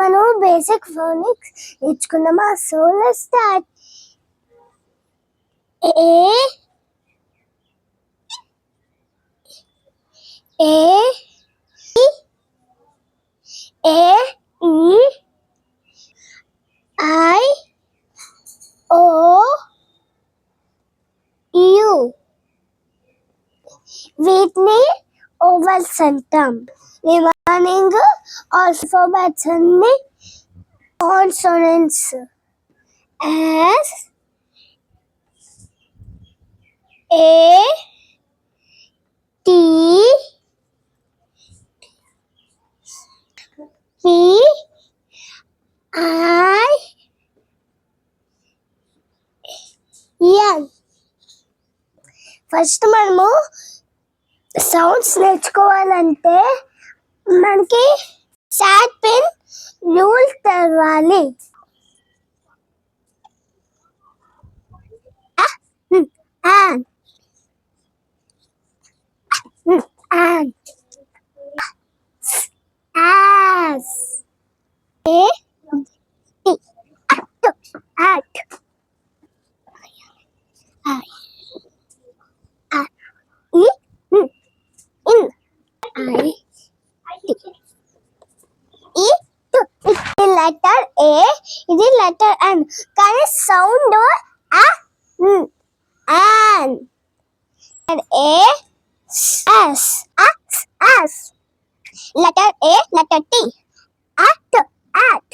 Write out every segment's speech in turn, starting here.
మనం basic phonics నేర్చుకున్నామా. So let's start. A A A E I O U. వీటిని vowels అంటాం. Remaining alphabets అన్ని consonants. S A T P I N. First మనము sounds నేర్చుకోవాలంటే మనకి సాట్ పిన్ రూల్ తెలవాలి. And as a t at I in I E ఇది letter A, ఇది letter N. కానీ sound an. A S S. Letter A, letter T. At.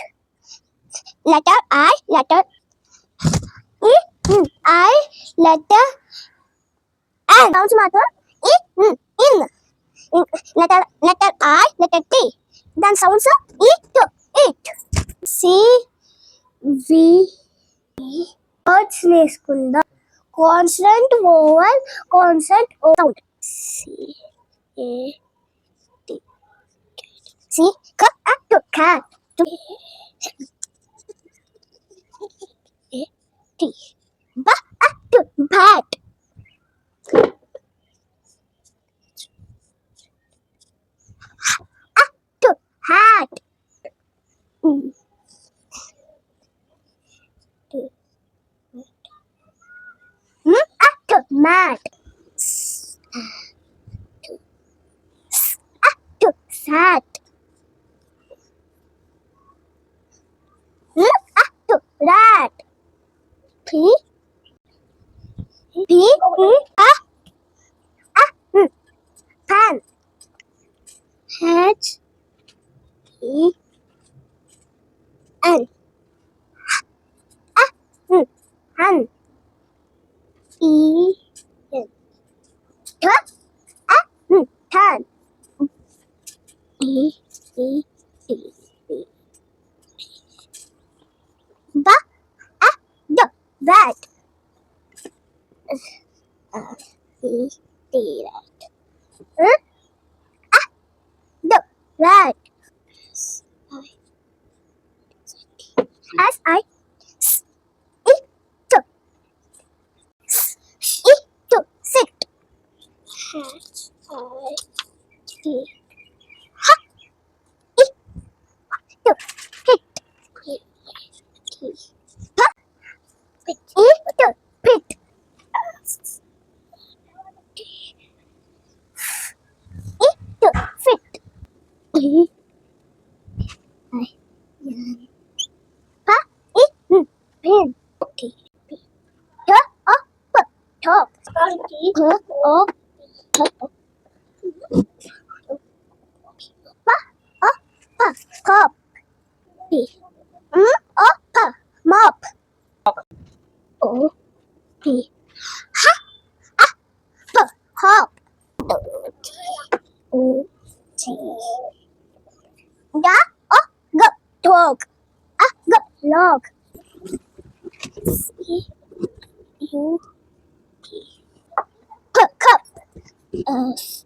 Letter I, letter E, I, letter N. Sounds matter. In. Letter I, letter T. Then sounds it. C V words నేర్చుకుందాం. Consonant, vowel, consonant, sound. C A T. C cat. A T. Bat. Hat. Mat. Sat. Rat. P pan. H E N. Hun. E N. Tan. E bat. Rat. S I sit. H I T. Pit. Fit. Pin. Top. Top. Mop. O P. Hop. O T. Dog. Log. C U P. Cup. S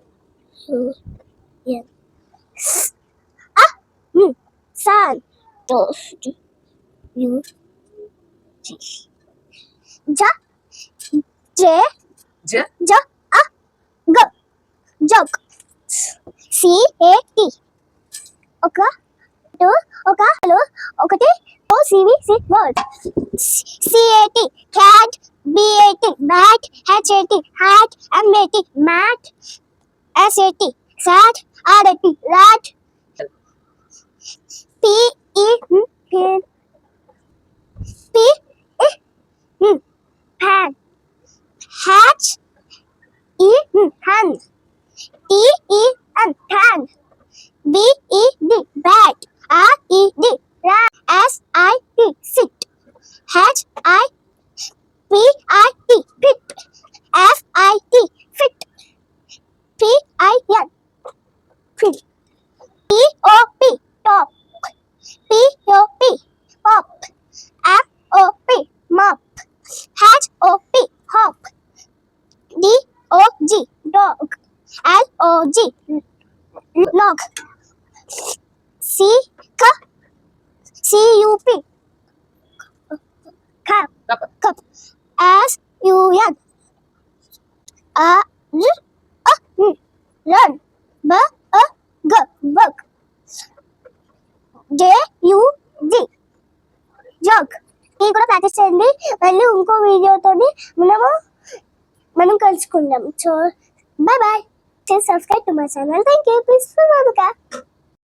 U N. Sun. U G. Jug. C A T. Okay. ఒకటి OCVC word. CAT cat, BAT bat, HAT hat, MAT mat, SAT sat, RAT rat, PE pen, pan, hatch, hen, TEN tan, BED bat, RED rat, SIT sit, HIPIT pit, FIT fit, PIN pin, POP top, POP pop, MOP mop, HOP hop, DOG dog, LOG log, CUP cup, SUN run, bug, JUG jug. ఇది కూడా practice చేయండి. మళ్ళీ ఇంకో వీడియోతోని మనం కలుసుకుందాం. So by by. Please subscribe to my channel. Thank you. Blissfull Bhanvika.